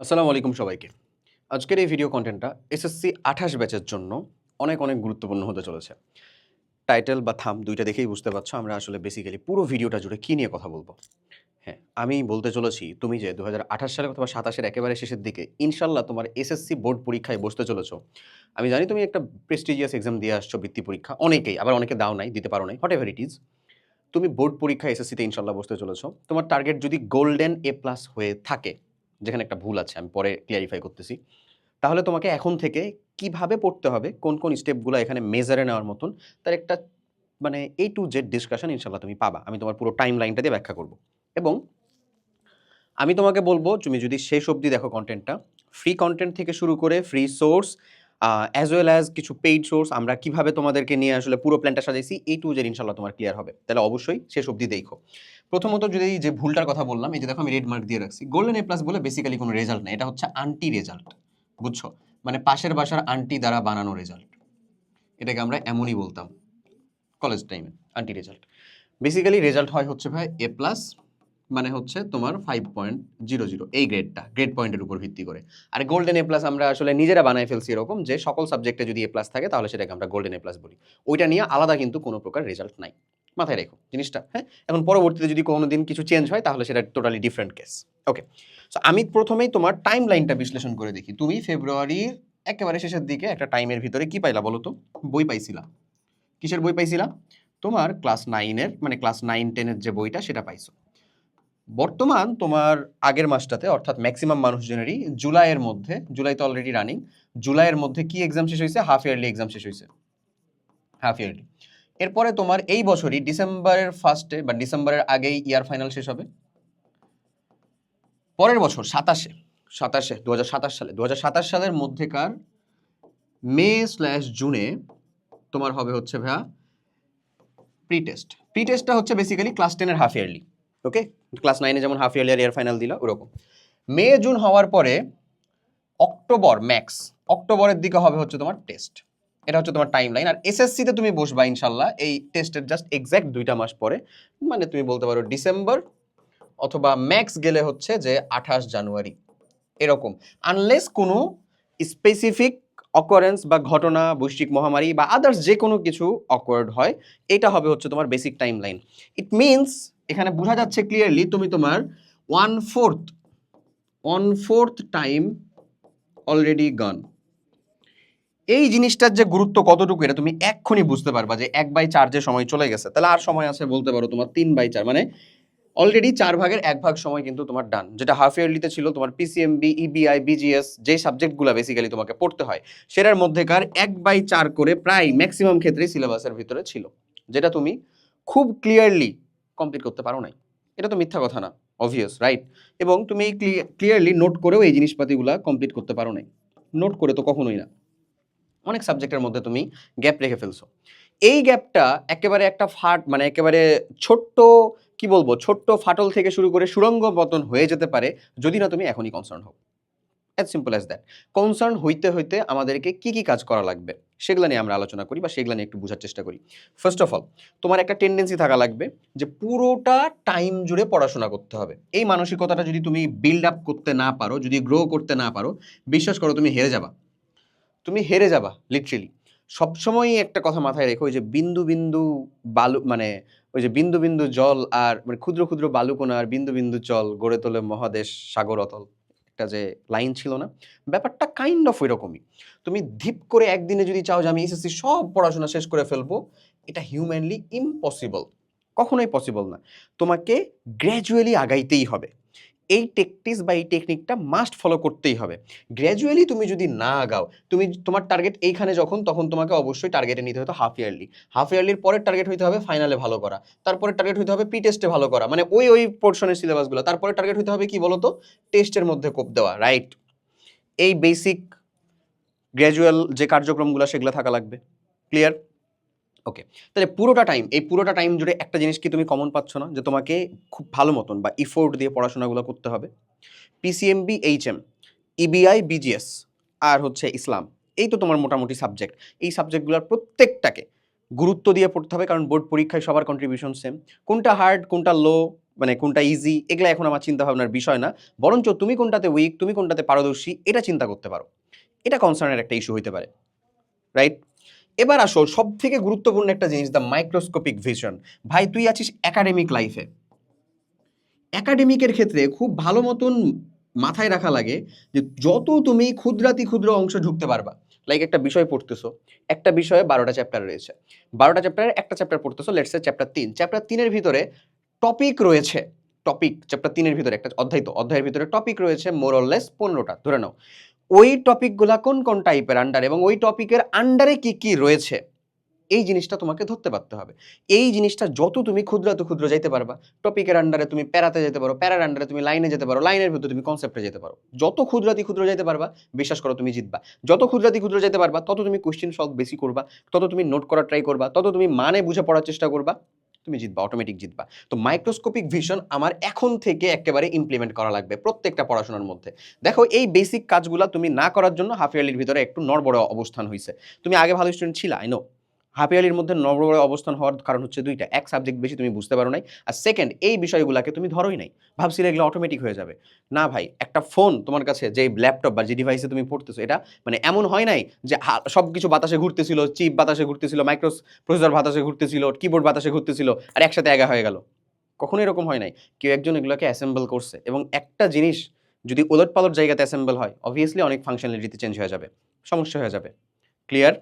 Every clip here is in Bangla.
আসসালামু আলাইকুম সবাইকে। আজকের এই ভিডিও কনটেন্টটা এসএসসি ২৮ ব্যাচের জন্য অনেক গুরুত্বপূর্ণ হতে চলেছে। টাইটেল বা থাম্ব ২ টা দেখেই বুঝতে পারছো আমরা আসলে বেসিক্যালি পুরো ভিডিওটা জুড়ে কী নিয়ে কথা বলব। হ্যাঁ, আমি বলতে চলেছি তুমি যে ২০২৮ সালে অথবা ২৭ এর একেবারে শেষের দিকে ইনশাআল্লাহ তোমার এসএসসি বোর্ড পরীক্ষায় বসতে চলেছো। আমি জানি তুমি একটা প্রেস্টিজিয়াস এক্সাম দিয়ে আসছো বৃত্তি পরীক্ষা। অনেকেই, আবার অনেকে দাও নাই, দিতে পারো নাই। Whatever it is. তুমি বোর্ড পরীক্ষায় এসএসসিতে ইনশাআল্লাহ বসতে চলেছো। তোমার টার্গেট যদি গোল্ডেন এ প্লাস হয়ে থাকে, যেখানে একটা ভুল আছে আমি পরে ক্লিয়ারিফাই করতেছি। তাহলে তোমাকে এখন থেকে কিভাবে পড়তে হবে, কোন স্টেপগুলো এখানে মেজারে নেওয়ার মতন, তার একটা মানে A to Z ডিসকাশন ইনশাআল্লাহ তুমি পাবা। আমি তোমার পুরো টাইমলাইনটা দিয়ে ব্যাখ্যা করব। এবং আমি তোমাকে বলব তুমি যদি শেষ অবধি দেখো কনটেন্টটা, ফ্রি কনটেন্ট থেকে শুরু করে free source as well as কিছু পেইড সোর্স আমরা কিভাবে তোমাদেরকে নিয়ে আসলে পুরো প্ল্যানটা সাজাইছি A to Z ইনশাআল্লাহ তোমার ক্লিয়ার হবে। তাহলে অবশ্যই শেষ অবধি দেখো। প্রথমত যদি যে ভুলটার কথা বললাম, এই যে দেখো আমি রেড মার্ক দিয়ে রাখছি। গোল্ডেন এ প্লাস বলে বেসিক্যালি কোনো রেজাল্ট না। এটা হচ্ছে আন্টি রেজাল্ট। বুঝছো? মানে পাশের বাসার আন্টি দ্বারা বানানো রেজাল্ট। এটাকে আমরা এমনই বলতাম কলেজ টাইমে, আন্টি রেজাল্ট। বেসিক্যালি রেজাল্ট হয় হচ্ছে ভাই এ প্লাস, মানে হচ্ছে তোমার 5.00 এই গ্রেডটা, গ্রেড পয়েন্টের উপর ভিত্তি করে। আর গোল্ডেন এ প্লাস আমরা আসলে নিজেরা বানায় ফেলছি এরকম যে সকল সাবজেক্টে যদি এ প্লাস থাকে তাহলে সেটাকে আমরা গোল্ডেন এ প্লাস বলি। ওইটা নিয়ে আলাদা কিন্তু কোনো প্রকার রেজাল্ট নাই। মাথায় রেখো জিনিসটা, হ্যাঁ? এখন পরবর্তীতে যদি কোনোদিন কিছু চেঞ্জ হয় তাহলে সেটা টোটালি ডিফারেন্ট কেস। ওকে। সো আমি প্রথমেই তোমার টাইম লাইনটা বিশ্লেষণ করে দেখি। তুমি ফেব্রুয়ারির একেবারে শেষের দিকে একটা টাইমের ভিতরে কি পাইলা বলো তো? বই পাইছিলা। কিসের বই পাইছিলা? তোমার ক্লাস 9 এর মানে ক্লাস 9-10 এর যে বইটা সেটা পাইছো। বর্তমান তোমার আগের মাসটাতে অর্থাৎ ম্যাক্সিমাম মানুষজনেরই জুলাইয়ের মধ্যে, জুলাই তো অলরেডি রানিং, জুলাইয়ের মধ্যে কি এক্সাম শেষ হয়েছে? হাফ ইয়ারলি এক্সাম শেষ হয়েছে। Half yearly. এরপরে তোমার এই বছরই ডিসেম্বরের ফার্স্টে বা ডিসেম্বরের আগেই ইয়ার ফাইনাল শেষ হবে। পরের বছর ২৭ ২০২৭ সালে ২০২৭ সালের মধ্যেকার মে/জুনে তোমার হবে হচ্ছে ভাইয়া প্রি টেস্ট। প্রি টেস্টটা হচ্ছে বেসিক্যালি ক্লাস 10 এর হাফ ইয়ারলি। ওকে? ক্লাস 9 এ যেমন হাফ ইয়ারলি আর ইয়ার ফাইনাল দিলা ওরকম। মে জুন হওয়ার পরে অক্টোবর ম্যাক্স, অক্টোবরের দিকে হবে হচ্ছে তোমার টেস্ট। এটা হচ্ছে তোমার টাইমলাইন। আর এসএসসিতে তুমি বসবা ইনশাল্লাহ এই টেস্টের জাস্ট এক্সাক্ট 2টা মাস পরে, মানে তুমি বলতে পারো ডিসেম্বর অথবা ম্যাক্স গেলে হচ্ছে যে 28 জানুয়ারি এরকম। আনলেস কোনো স্পেসিফিক অকারেন্স বা ঘটনা, বৈশ্বিক মহামারী বা আদার্স যে কোনো কিছু অকওয়ার্ড হয়, এটা হবে হচ্ছে তোমার বেসিক টাইমলাইন। ইট মিনস এখানে বোঝা যাচ্ছে ক্লিয়ারলি তুমি তোমার 1/4 টাইম অলরেডি গান। এই জিনিসটার যে গুরুত্ব কতটুকু এটা তুমি এক্ষুনি বুঝতে পারবা যে 1/4 যে সময় চলে গেছে, তাহলে আর সময় আছে বলতে পারো তোমার 3/4, মানে অলরেডি 4 ভাগের 1 ভাগ সময় কিন্তু তোমার ডান। যেটা হাফ ইয়ারলিতে ছিল তোমার পিসিএমবি, ইবিআই, বিজিএস যে সাবজেক্টগুলো বেসিক্যালি তোমাকে পড়তে হয় সেটার মধ্যেকার 1/4 করে প্রায় ম্যাক্সিমাম ক্ষেত্রেই সিলেবাসের ভিতরে ছিল, যেটা তুমি খুব ক্লিয়ারলি কমপ্লিট করতে পারো নাই। এটা তো মিথ্যা কথা না, অবভিয়াস, রাইট? এবং তুমি এই ক্লিয়ারলি নোট করেও এই জিনিসপাতিগুলো কমপ্লিট করতে পারো নাই। নোট করে তো কখনোই না। অনেক সাবজেক্টের মধ্যে তুমি গ্যাপ রেখে ফেলছো। এই গ্যাপটা একেবারে একটা মানে একেবারে ছোট্ট, কি বলবো, ছোট্ট ফাটল থেকে শুরু করে সুড়ঙ্গ পতন হয়ে যেতে পারে যদি না তুমি এখনই কনসার্ন হও। As simple as that. Concern হইতে আমাদেরকে কি কাজ করা লাগবে সেগুলো নিয়ে আমরা আলোচনা করি বা সেগুলো নিয়ে একটু বোঝার চেষ্টা করি। ফার্স্ট অফ অল তোমার একটা টেন্ডেন্সি থাকা লাগবে যে পুরোটা টাইম জুড়ে পড়াশোনা করতে হবে। এই মানসিকতাটা যদি তুমি বিল্ড আপ করতে না পারো, যদি গ্রো করতে না পারো, বিশ্বাস করো তুমি হেরে যাবা। তুমি হেরে যাবা লিটারেলি। সবসময়ই একটা কথা মাথায় রেখো, ওই যে বিন্দু বালু, মানে ওই যে বিন্দু জল আর মানে ক্ষুদ্র বালুকণা আর বিন্দু জল গড়ে তোলে মহাদেশ সাগর অতল, একটা যে লাইন ছিল না, ব্যাপারটা কাইন্ড অফ ওইরকমই। তুমি ধীপ করে একদিনে যদি চাও যে আমি এসএসসি সব পড়াশোনা শেষ করে ফেলবো, এটা হিউম্যানলি ইম্পসিবল, কখনোই পসিবল না। তোমাকে গ্র্যাজুয়ালি আগাইতেই হবে। এই টেকটিক্স বা এই টেকনিকটা মাস্ট ফলো করতেই হবে। গ্র্যাজুয়ালি তুমি যদি না আগাও, তুমি তোমার টার্গেট এইখানে যখন, তখন তোমাকে অবশ্যই টার্গেটে নিতে হতো হাফ ইয়ারলি। হাফ ইয়ারলির পরের টার্গেট হইতে হবে ফাইনালে ভালো করা, তারপরে টার্গেট হইতে হবে প্রি টেস্টে ভালো করা, মানে ওই পোর্শনের সিলেবাসগুলো। তারপরে টার্গেট হইতে হবে কি বলতো? টেস্টের মধ্যে কোপ দেওয়া, রাইট? এই বেসিক গ্র্যাজুয়াল যে কার্যক্রমগুলো সেগুলো থাকা লাগবে। ক্লিয়ার? ওকে। তাহলে পুরোটা টাইম জুড়ে একটা জিনিস কি তুমি কমন পাচ্ছ না, যে তোমাকে খুব ভালো মতন বা ইফোর্ট দিয়ে পড়াশোনাগুলো করতে হবে। পিসিএমবি, এইচএম, ইবিআই, বিজিএস আর হচ্ছে ইসলাম, এই তো তোমার মোটামুটি সাবজেক্ট। এই সাবজেক্টগুলোর প্রত্যেকটাকে গুরুত্ব দিয়ে পড়তে হবে, কারণ বোর্ড পরীক্ষায় সবার কন্ট্রিবিউশন সেম। কোনটা হার্ড কোনটা লো মানে কোনটা ইজি, এগুলো এখন আমার চিন্তা ভাবনার বিষয় না, বরঞ্চ তুমি কোনটাতে উইক, তুমি কোনটাতে পারদর্শী, এটা চিন্তা করতে পারো। এটা কনসার্নের একটা ইস্যু হইতে পারে, রাইট? এবার আসো সব থেকে গুরুত্বপূর্ণ একটা জিনিস, দ্য মাইক্রোস্কোপিক ভিশন। ভাই তুই আছিস একাডেমিক লাইফে, একাডেমিকের ক্ষেত্রে খুব ভালো মতন মাথায় রাখা লাগে যে যত তুমি ক্ষুদ্রাতি ক্ষুদ্র অংশ ঢুকতে পারবা, লাইক একটা বিষয় পড়তেছো, একটা বিষয়ে 12টা চ্যাপ্টার রয়েছে, 12টা চ্যাপ্টারের একটা চ্যাপ্টার পড়তেছো, লেটস সে চ্যাপ্টার 3, চ্যাপ্টার 3-এর ভিতরে টপিক রয়েছে, টপিক চ্যাপ্টার 3-এর ভিতরে একটা অধ্যায়, তো অধ্যায়ের ভিতরে টপিক রয়েছে মোর অর লেস 15টা ধরে নাও। ওই টপিকগুলা কোন কোন টাইপের আন্ডার এবং ওই টপিকের আন্ডারে কি কি রয়েছে, এই জিনিসটা তোমাকে ধরতে পারতে হবে। এই জিনিসটা যত তুমি ক্ষুদ্রাতি ক্ষুদ্র যাইতে পারবা, টপিকের আন্ডারে তুমি প্যারাতে যেতে পারো, প্যারার আন্ডারে তুমি লাইনে যেতে পারো, লাইনের ভিতরে তুমি কনসেপ্টে যেতে পারো, যত ক্ষুদ্রাতি ক্ষুদ্র যাইতে পারবা বিশ্বাস করো তুমি জিতবা। যত ক্ষুদ্রাতি ক্ষুদ্র যেতে পারবা তত তুমি কোশ্চেন সলভ বেশি করবা, তত তুমি নোট করার ট্রাই করবা, তত তুমি মানে বুঝে পড়ার চেষ্টা করবা, তুমি জিতবা, অটোমেটিক জিতবা। তো মাইক্রোস্কোপিক ভিশন আমার এখন থেকে একেবারে ইমপ্লিমেন্ট করা লাগবে প্রত্যেকটা পড়াশোনার মধ্যে। দেখো এই বেসিক কাজগুলো তুমি না করার জন্য হাফ ইয়ারলির ভিতরে একটু নড়বড়ে অবস্থান হয়েছে। তুমি আগে ভালো স্টুডেন্ট ছিলা, আই নো। হাফ ইয়ারলির মধ্যে নড়বড়ে অবস্থান হওয়ার কারণ হচ্ছে দুইটা, এক সাবজেক্ট বেশি তুমি বুঝতে পারো নাই, আর সেকেন্ড এই বিষয়গুলোকে তুমি ধরোই নাই, ভাবছিলে এগুলো অটোমেটিক হয়ে যাবে। না ভাই, একটা ফোন তোমার কাছে, যে ল্যাপটপ বা যে ডিভাইসে তুমি পড়তেছো, এটা মানে এমন হয় নাই যে সব কিছু বাতাসে ঘুরতেছিল, চিপ বাতাসে ঘুরতেছিল, মাইক্রো প্রসেসর বাতাসে ঘুরতেছিল, কিবোর্ড বাতাসে ঘুরতেছিল, আর একসাথে একা হয়ে গেল। কখনো এরকম হয় নাই। কেউ একজন এগুলোকে অ্যাসেম্বল করছে, এবং একটা জিনিস যদি ওলটপালট জায়গাতে অ্যাসেম্বল হয়, অবভিয়াসলি অনেক ফাংশনালিটি চেঞ্জ হয়ে যাবে, সমস্যা হয়ে যাবে। ক্লিয়ার?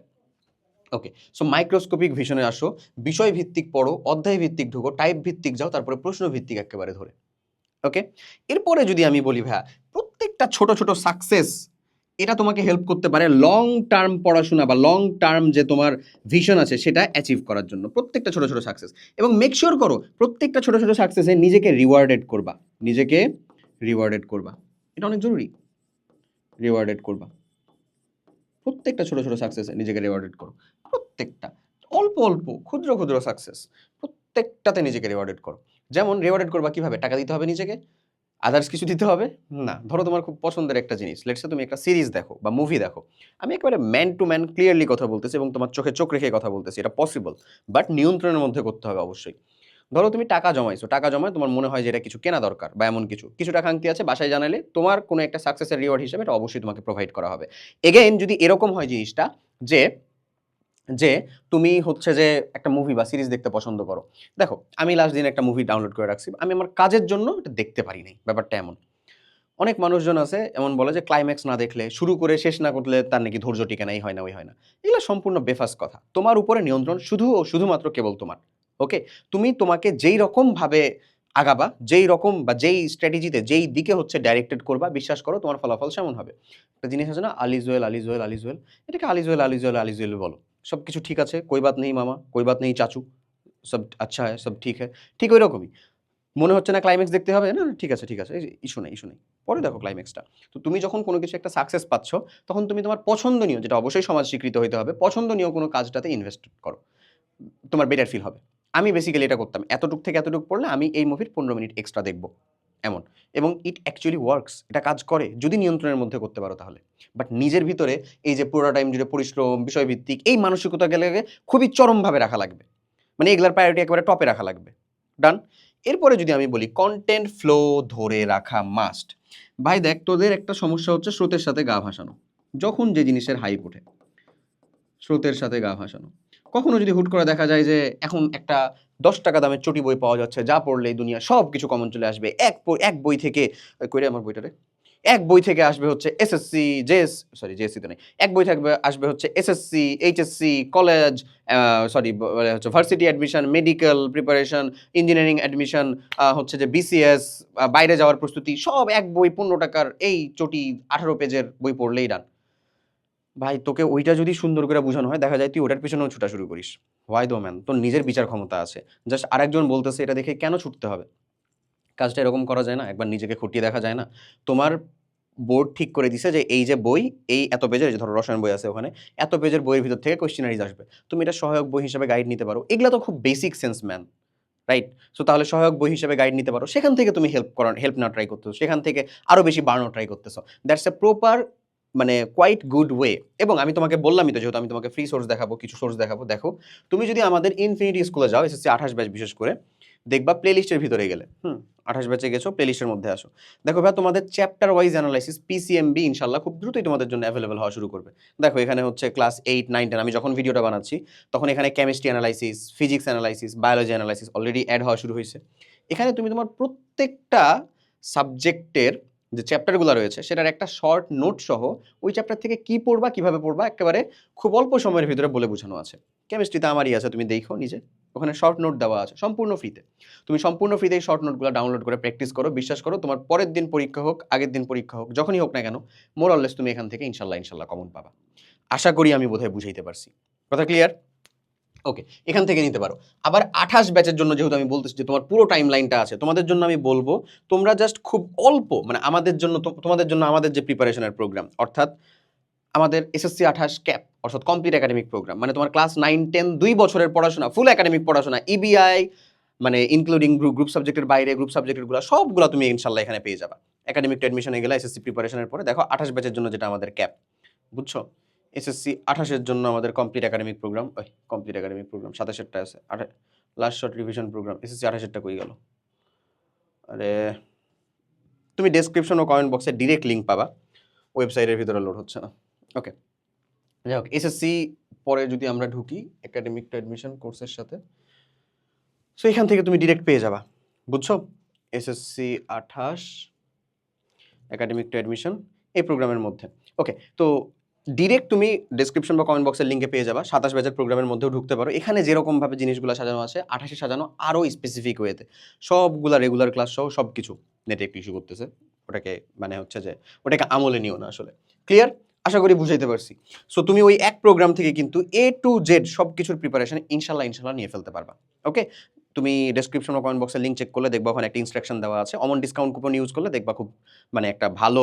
ওকে, সো মাইক্রোস্কোপিক ভিশনে আসো, বিষয় ভিত্তিক পড়ো, অধ্যায় ভিত্তিক ঢুকো, টাইপ ভিত্তিক যাও, তারপরে প্রশ্ন ভিত্তিক একেবারে ধরে। ওকে, এরপরে যদি আমি বলি ভাইয়া, প্রত্যেকটা ছোট ছোট সাকসেস এটা তোমাকে হেল্প করতে পারে লং টার্ম পড়াশোনা বা লং টার্ম যে তোমার ভিশন আছে সেটা অ্যাচিভ করার জন্য। প্রত্যেকটা ছোট ছোট সাকসেস, এবং মেক শিওর করো প্রত্যেকটা ছোট ছোট সাকসেসে নিজেকে রিওয়ার্ডেড করবা, নিজেকে রিওয়ার্ডেড করবা, এটা অনেক জরুরি। রিওয়ার্ডেড করবা, প্রত্যেকটা ছোট ছোট সাকসেসে নিজেকে রিওয়ার্ডেড করো, প্রত্যেকটা অল্প অল্প ক্ষুদ্র ক্ষুদ্র সাকসেস প্রত্যেকটাতে নিজেকে রিওয়ার্ডেড করো। যেমন রিওয়ার্ডেড করবা কিভাবে, টাকা দিতে হবে নিজেকে, আদার্স কিছু দিতে হবে না। ধরো তোমার খুব পছন্দের একটা জিনিস, লেটস সে তুমি একটা সিরিজ দেখো বা মুভি দেখো, আমি একেবারে ম্যান টু ম্যান ক্লিয়ারলি কথা বলতেছি এবং তোমার চোখে চোখ রেখে কথা বলতেছি, এটা পসিবল, বাট নিয়ন্ত্রণের মধ্যে করতে হবে অবশ্যই। ধরো তুমি টাকা জমাইছো, টাকা জমায় তোমার মনে হয় যে এটা কিছু কেনা দরকার বা এমন কিছু কিছু টাকা আংটি আছে, বাসায় জানালে তোমার কোনো একটা সাকসেসের রিওয়ার্ড হিসেবে এটা অবশ্যই তোমাকে প্রোভাইড করা হবে। এগেইন যদি এরকম হয় জিনিসটা যে যে তুমি হচ্ছে যে একটা মুভি বা সিরিজ দেখতে পছন্দ করো, দেখো আমি লাস্ট দিন একটা মুভি ডাউনলোড করে রাখছি, আমি আমার কাজের জন্য এটা দেখতে পারি নাই, ব্যাপারটা এমন। অনেক মানুষজন আছে এমন বলে যে ক্লাইম্যাক্স না দেখলে, শুরু করে শেষ না করলে তার নাকি ধৈর্য টিকে না, এই হয় না ওই হয় না। এগুলো সম্পূর্ণ বেফাস কথা। তোমার উপরে নিয়ন্ত্রণ শুধু ও শুধুমাত্র কেবল তোমার। ওকে, তুমি তোমাকে যেই রকম ভাবে আগাবা, যেই রকম বা যেই স্ট্র্যাটেজিতে যেই দিকে হচ্ছে ডাইরেক্টেড করবা, বিশ্বাস করো তোমার ফলাফল সেমন হবে। একটা জিনিস আছে না, আলিজুয়েল আলিজুয়েল আলিজুয়েল, এটাকে আলিজুয়েল আলিজুয়েল আলিজুয়েল বলো, সব কিছু ঠিক আছে, কোই বাত নেই মামা, কোই বাত নেই চাচু, সব আচ্ছা হ্যাঁ সব ঠিক হ্যাঁ, ঠিক ওই রকমই। মনে হচ্ছে না ক্লাইম্যাক্স দেখতে হবে, না না, ঠিক আছে ঠিক আছে, ইস্যু নেই ইস্যু নেই, পরে দেখো ক্লাইম্যাক্সটা। তো তুমি যখন কোনো কিছু একটা সাকসেস পাচ্ছ, তখন তুমি তোমার পছন্দনীয়, যেটা অবশ্যই সমাজ স্বীকৃত হইতে হবে, পছন্দনীয় কোনো কাজটাতে ইনভেস্ট করো, তোমার বেটার ফিল হবে। আমি বেসিক্যালি এটা করতাম, এতটুক থেকে এতটুক পড়লে আমি এই মুভির 15 মিনিট এক্সট্রা দেখবো, এমন। এবং ইট অ্যাকচুয়ালি ওয়ার্কস, এটা কাজ করে যদি নিয়ন্ত্রণের মধ্যে করতে পারো তাহলে। বাট নিজের ভিতরে এই যে পুরো টাইম জুড়ে পরিশ্রম, বিষয়ভিত্তিক এই মানসিকতা গেলে খুবই চরমভাবে রাখা লাগবে, মানে এগুলার প্রায়োরিটি একেবারে টপে রাখা লাগবে। ডান। এরপরে যদি আমি বলি কন্টেন্ট ফ্লো ধরে রাখা মাস্ট। ভাই দেখ, তোদের একটা সমস্যা হচ্ছে স্রোতের সাথে গা ভাসানো। যখন যে জিনিসের হাইপ ওঠে, স্রোতের সাথে গা ভাসানো। কখনো যদি হুট করে দেখা যায় যে এখন একটা 10 টাকা দামের চটি বই পাওয়া যাচ্ছে, যা পড়লেই দুনিয়া সব কিছু কমন চলে আসবে, এক বই থেকে, কইরে আমার বইটারে, এক বই থেকে আসবে হচ্ছে এসএসসি জেএস, সরি জেএসসি তো নেই, এক বই থাকবে আসবে হচ্ছে এসএসসি এইচএসসি কলেজ, সরি হচ্ছে varsity admission, medical preparation, engineering admission, হচ্ছে যে বিসিএস, বাইরে যাওয়ার প্রস্তুতি, সব এক বই 15 টাকার এই চটি 18 পেজের বই পড়লেই ডান। ভাই তোকে ওইটা যদি সুন্দর করে বোঝানো হয়, দেখা যায় তুই ওটার পেছনেও ছুটা শুরু করিস। হোয়াই দো ম্যান, তোর নিজের বিচার ক্ষমতা আছে, জাস্ট আরেকজন বলতেছে এটা দেখে কেন ছুটতে হবে? কাজটা এরকম করা যায় না? একবার নিজেকে খতিয়ে দেখা যায় না? তোমার বোর্ড ঠিক করে দিছে যে এই যে বই, এই এত পেজের, যে ধরো রসায়ন বই আছে ওখানে, এত পেজের বইয়ের ভিতর থেকে কোয়েশ্চেনারিজ আসবে, তুমি এটা সহায়ক বই হিসেবে গাইড নিতে পারো। এগুলা তো খুব basic sense man, right? So তাহলে সহায়ক বই হিসেবে গাইড নিতে পারো, সেখান থেকে তুমি হেল্প না ট্রাই করতেছো, সেখান থেকে আরো বেশি বাড়ানো ট্রাই করতেছো। দ্যাটস এ প্রপার, মানে কোয়াইট গুড ওয়ে। এবং আমি তোমাকে বললামই তো, যেহেতু আমি তোমাকে ফ্রি সোর্স দেখাবো, কিছু সোর্স দেখাবো, দেখো তুমি যদি আমাদের ইনফিনিটি স্কুলে যাও, এসএসসি 28 ব্যাচ বিশেষ করে, দেখবা প্লে লিস্টের ভিতরে গেলে 28 ব্যাচে গেছো, প্লে লিস্টের মধ্যে আসো, দেখো ভাই তোমাদের চ্যাপ্টার ওয়াইজ অ্যানালাইসিস পিসিএমবি ইনশাল্লাহ খুব দ্রুতই তোমাদের জন্য অ্যাভেলেবল হওয়া শুরু করবে। দেখো এখানে হচ্ছে ক্লাস 8, 9, 10 আমি যখন ভিডিওটা বানাচ্ছি তখন এখানে chemistry analysis, physics analysis, biology analysis already add হওয়া শুরু হয়েছে। এখানে তুমি তোমার প্রত্যেকটা সাবজেক্টের যে চ্যাপ্টারগুলো রয়েছে সেটার একটা শর্ট নোট সহ ওই চ্যাপ্টার থেকে কি পড়বা, কিভাবে পড়বা, একেবারে খুব অল্প সময়ের ভিতরে বলে বোঝানো আছে। কেমিস্ট্রিতে আমারই আছে, তুমি দেখো নিজে, ওখানে শর্ট নোট দেওয়া আছে সম্পূর্ণ ফ্রিতে। তুমি সম্পূর্ণ ফ্রিতে এই শর্ট নোটগুলো ডাউনলোড করে প্র্যাকটিস করো, বিশ্বাস করো তোমার পরের দিন পরীক্ষা হোক, আগের দিন পরীক্ষা হোক, যখনই হোক না কেন, মোর অললেস তুমি এখান থেকে ইনশাল্লাহ কমন পাবা। আশা করি আমি বোধহয় বুঝাইতে পারছি, কথা ক্লিয়ার? ওকে, এখান থেকে নিতে পারো। আবার 28 ব্যাচের জন্য যেহেতু আমি বলতেছি যে তোমার পুরো টাইম লাইনটা আছে, তোমাদের জন্য আমি বলবো তোমরা জাস্ট খুব অল্প, মানে আমাদের জন্য তোমাদের জন্য আমাদের যে প্রিপারেশনের প্রোগ্রাম, অর্থাৎ আমাদের এসএসসি 28 ক্যাপ অর্থাৎ কমপ্লিট একাডেমিক প্রোগ্রাম, মানে তোমার ক্লাস 9, 10 2 বছরের পড়াশোনা, ফুল একাডেমিক পড়াশোনা, ইবিআই মানে ইনক্লুডিং গ্রুপ সাবজেক্টের বাইরে গ্রুপ সাবজেক্টেরগুলো সবগুলো তুমি ইনশাল্লাহ এখানে পেয়ে যাবা। একাডেমিক টু অ্যাডমিশনে গেলে এসএসসি প্রিপারেশনের পরে দেখো 28 ব্যাচের জন্য যেটা আমাদের ক্যাপ, বুঝছো? এসএসসি 28 এর জন্য আমাদের কমপ্লিট একাডেমিক প্রোগ্রাম, ওই কমপ্লিট একাডেমিক প্রোগ্রাম 27 আছে, last short revision program SSC 28 কই গেল? আরে তুমি ডেসক্রিপশন ও কমেন্ট বক্সে ডিরেক্ট লিঙ্ক পাবা, ওয়েবসাইটের ভিতরে লোড হচ্ছে না। ওকে, যাই হোক, এসএসসি পরে যদি আমরা ঢুকি একাডেমিক টু অ্যাডমিশন কোর্সের সাথে, সো এখান থেকে তুমি ডিরেক্ট পেয়ে যাবা, বুঝছো? এসএসসি 28 একাডেমিক টু অ্যাডমিশন এই প্রোগ্রামের মধ্যে। ওকে, তো ডিরেক্ট তুমি ডেসক্রিপশন বা কমেন্ট বক্সের লিঙ্কে পেয়ে যাবা। 27 ব্যাচের প্রোগ্রামের মধ্যেও ঢুকতে পারো। এখানে যেরকমভাবে জিনিসগুলো সাজানো আছে 28-এ সাজানো আরও স্পেসিফিক ওয়েতে, সবগুলা রেগুলার ক্লাস সহ সব কিছু। নেটে একটু ইস্যু করতেছে, ওটাকে মানে হচ্ছে যে ওটাকে আমলে নিও না আসলে। ক্লিয়ার? আশা করি বুঝাইতে পারছি। সো তুমি ওই এক প্রোগ্রাম থেকে কিন্তু A to Z সব কিছুর প্রিপারেশন ইনশাল্লাহ নিয়ে ফেলতে পারবা। ওকে, তুমি ডেসক্রিপশন ও কমেন্ট বক্সের লিঙ্ক চেক করলে দেখবা ওখানে একটা ইনস্ট্রাকশন দেওয়া আছে। অমন ডিসকাউন্ট কুপন ইউজ করলে দেখবা খুব মানে একটা ভালো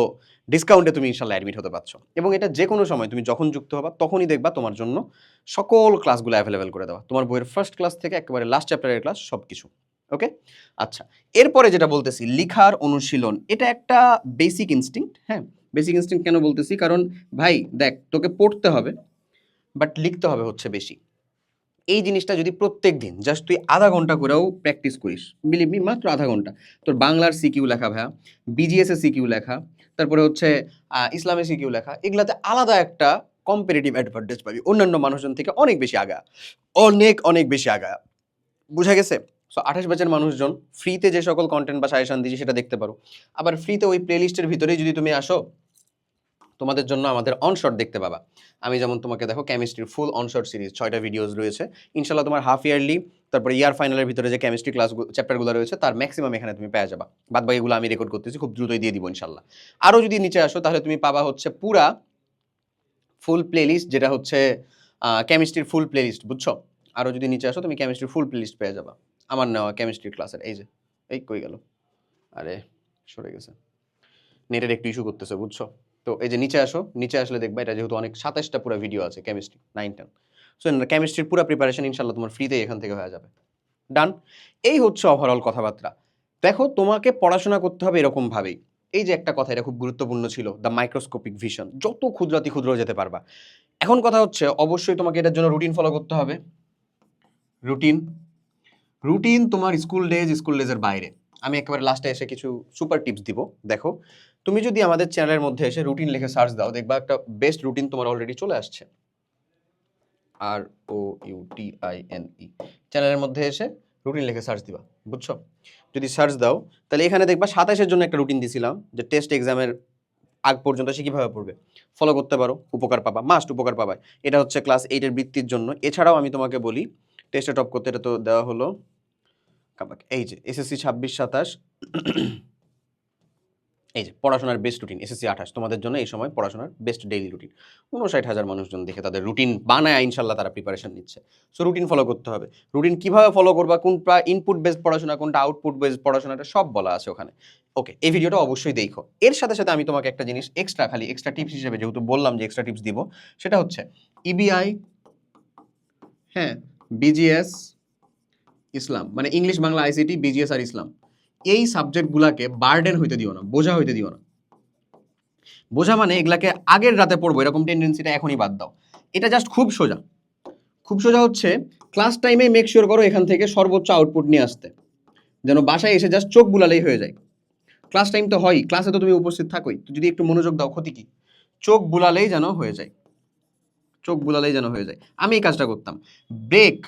ডিসকাউন্টে তুমি ইনশাল্লাহ অ্যাডমিট হতে পারছো। এবং এটা যে কোনো সময় তুমি যখন যুক্ত হবা তখনই দেখবা তোমার জন্য সকল ক্লাসগুলো অ্যাভেলেবেল করে দেওয়া, তোমার বইয়ের ফার্স্ট ক্লাস থেকে একেবারে লাস্ট চ্যাপ্টারের ক্লাস সব কিছু। ওকে, আচ্ছা, এরপরে যেটা বলতেছি লিখার অনুশীলন, এটা একটা বেসিক ইনস্টিংক্ট। হ্যাঁ, বেসিক ইনস্টিংক্ট কেন বলতেছি, কারণ ভাই দেখ তোকে পড়তে হবে বাট লিখতে হবে হচ্ছে বেশি। এই জিনিসটা যদি প্রত্যেক দিন জাস্ট তুই আধা ঘন্টা করেও প্র্যাকটিস করিস, বিলিভ মি মাত্র আধা ঘন্টা, তোর বাংলার সিকিউ লেখা ভাইয়া, বিজিএস এর সিকিউ লেখা, তারপরে হচ্ছে ইসলামের সিকিউ লেখা, এগুলাতে আলাদা একটা কম্পিটিটিভ অ্যাডভান্টেজ পাবি, অন্যান্য মানুষজন থেকে অনেক বেশি আগা, অনেক বেশি আগা। বুঝা গেছে? সো 28 ব্যাচের মানুষজন ফ্রিতে যে সকল কন্টেন্ট বা সাজেশন দিয়েছি সেটা দেখতে পারো। আবার ফ্রিতে ওই প্লে লিস্টের ভিতরেই যদি তুমি আসো, তোমাদের জন্য আমাদের অনশট দেখতে পাবা। আমি যেমন তোমাকে দেখো কেমিস্ট্রির ফুল অনশট সিরিজ 6টা ভিডিওস রয়েছে। ইনশাল্লাহ তোমার হাফ ইয়ারলি তারপরে ইয়ার ফাইনালের ভিতরে যে কেমিস্ট্রি ক্লাস চ্যাপ্টারগুলো রয়েছে তার ম্যাক্সিমাম এখানে তুমি পেয়ে যাবা। বাদ বাকিগুলো আমি রেকর্ড করতেছি, খুব দ্রুতই দিয়ে দিব ইনশাল্লাহ। আরও যদি নিচে আসো তাহলে তুমি পাবা হচ্ছে পুরা ফুল প্লেলিস্ট, যেটা হচ্ছে কেমিস্ট্রির ফুল প্লেলিস্ট, বুঝছো? আরও যদি নিচে আসো তুমি কেমিস্ট্রির ফুল প্লেলিস্ট পেয়ে যাবা আমার নেওয়া কেমিস্ট্রি ক্লাসের। এই যে এই কই গেল, আরে সরে গেছে, নেটের একটু ইস্যু করতেছে, বুঝছো? তো এই যে নিচে আসো, নিচে আসলে দেখবা এটা যেহেতু অনেক 27টা পুরো ভিডিও আছে কেমিস্ট্রি 9, 10, সো কেমিস্ট্রির পুরো প্রিপারেশন ইনশাল্লাহ তোমার ফ্রিতে এখান থেকে হয়ে যাবে। ডান, এই হচ্ছে ওভারঅল কথাবার্তা। দেখো তোমাকে পড়াশোনা করতে হবে এরকম ভাবেই। এই যে একটা কথা, এটা খুব গুরুত্বপূর্ণ ছিল, দ্য মাইক্রোস্কোপিক ভিশন, যত ক্ষুদ্রাতি ক্ষুদ্র যেতে পারবা। এখন কথা হচ্ছে অবশ্যই তোমাকে এটার জন্য রুটিন ফলো করতে হবে। রুটিন তোমার স্কুল ডেজের বাইরে। আমি একেবারে লাস্টে এসে কিছু সুপার টিপস দিব। দেখো তুমি যদি আমাদের চ্যানেলের মধ্যে এসে রুটিন লিখে সার্চ দাও, দেখবা একটা বেস্ট রুটিন তোমার অলরেডি চলে আসছে। ROUTINE চ্যানেলের মধ্যে এসে রুটিন লিখে সার্চ দিবা, বুঝছো? যদি সার্চ দাও তাহলে এখানে দেখবা 27-এর জন্য একটা রুটিন দিছিলাম, যে টেস্ট এক্সামের আগ পর্যন্ত সে কীভাবে পড়বে, ফলো করতে পারো, উপকার পাবা, মাস্ট উপকার পাবা। এটা হচ্ছে ক্লাস 8-এর বৃত্তির জন্য। এছাড়াও আমি তোমাকে বলি টেস্টে টপ করতে, এটা তো দেওয়া হলো, এই যে এসএসসি 26-27 এই যে পড়াশোনার বেস্ট রুটিন এসএসসি 28 তোমাদের জন্য এই সময় পড়াশোনার বেস্ট ডেইলি রুটিন। 59,000 মানুষজন দেখে তাদের রুটিন বানায় ইনশাল্লাহ তারা প্রিপারেশন নিচ্ছে। সো রুটিন ফলো করতে হবে। রুটিন কিভাবে ফলো করবা, কোনটা ইনপুট বেসড পড়াশোনা, কোনটা আউটপুট বেসড পড়াশোনাটা সব বলা আছে ওখানে। ওকে, এই ভিডিওটা অবশ্যই দেখো। এর সাথে সাথে আমি তোমাকে একটা জিনিস এক্সট্রা টিপস হিসেবে, যেহেতু বললাম যে এক্সট্রা টিপস দিব, সেটা হচ্ছে ইবিআই, হ্যাঁ, বিজিএস, ইসলাম, মানে ইংলিশ বাংলা আইসিটি, বিজিএস আর ইসলাম, এই সাবজেক্টগুলোকে বার্ডেন হইতে দিও না, বোঝা হইতে দিও না। বোঝা মানে এগুলাকে আগের রাতে পড়বো এরকম টেন্ডেন্সিটা এখনই বাদ দাও। এটা জাস্ট খুব সোজা হচ্ছে ক্লাস টাইমে মেক শিওর করো এখান থেকে সর্বোচ্চ আউটপুট নিয়ে আসতে। যেন বাসায় এসে জাস্ট চোখ বুলালেই হয়ে যায়। ক্লাস টাইম তো হয়, ক্লাসে তো তুমি উপস্থিত থাকোই, তো যদি একটু মনোযোগ দাও ক্ষতি কি? চোখ বুলালেই যেন হয়ে যায়, চোখ বুলালেই যেন হয়ে যায়। আমি এই কাজটা করতাম। ব্রেক,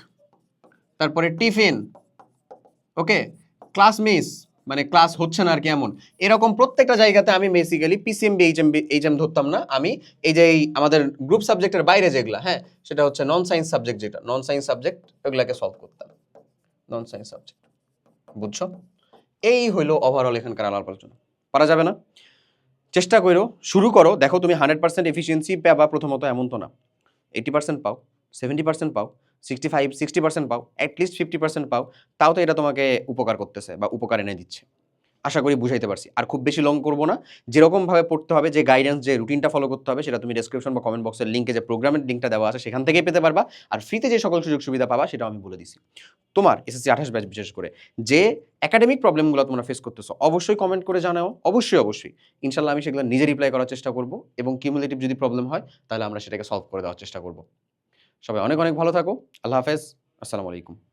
তারপরে টিফিন, ওকে, ক্লাস মিস, মানে ক্লাস হচ্ছে না আর কি এমন, এরকম প্রত্যেকটা জায়গাতে আমি বেসিক্যালি পিসিএমবি এইচএম ধরতাম না। আমি এই যে আমাদের গ্রুপ সাবজেক্টের বাইরে যেগুলা, হ্যাঁ, সেটা হচ্ছে নন সায়েন্স সাবজেক্ট, যেটা নন সায়েন্স সাবজেক্ট ওগুলাকে সলভ করতাম, নন সায়েন্স সাবজেক্ট। বুঝছো? এই হইলো ওভারঅল এখানকার আলাপ আলোচনা। পারা যাবে না? চেষ্টা করো, শুরু করো। দেখো তুমি 100% এফিসিয়েন্সি পাবা প্রথমত, এমন তো না। 80% পাও, 70% পাও, 60% পাও, অ্যাটলিস্ট 50% পাও, তাও তো এটা তোমাকে উপকার করতেছে বা উপকার এনে দিচ্ছে। আশা করি বুঝাইতে পারছি। আর খুব বেশি লং করব না। যেরকমভাবে পড়তে হবে, যে গাইডেন্স, যে রুটিনটা ফলো করতে হবে, সেটা তুমি ডেসক্রিপশন বা কমেন্ট বক্সের লিঙ্কে যে প্রোগ্রামের লিঙ্কটা দেওয়া আছে সেখান থেকেই পেতে পারবা। আর ফ্রিতে যে সকল সুযোগ সুবিধা পাবা সেটাও আমি বলে দিছি। তোমার এসএসসি 28 ব্যাচ বিশেষ করে যে একাডেমিক প্রবলেমগুলো তোমরা ফেস করতেছো, অবশ্যই কমেন্ট করে জানাও, অবশ্যই অবশ্যই। ইনশাল্লাহ আমি সেগুলো নিজে রিপ্লাই করার চেষ্টা করব, এবং কিউমুলেটিভ যদি প্রবলেম হয় তাহলে আমরা সেটাকে সলভ করে দেওয়ার চেষ্টা করব। সবাই অনেক অনেক ভালো থাকো। আল্লাহ হাফেজ। আসসালামু আলাইকুম।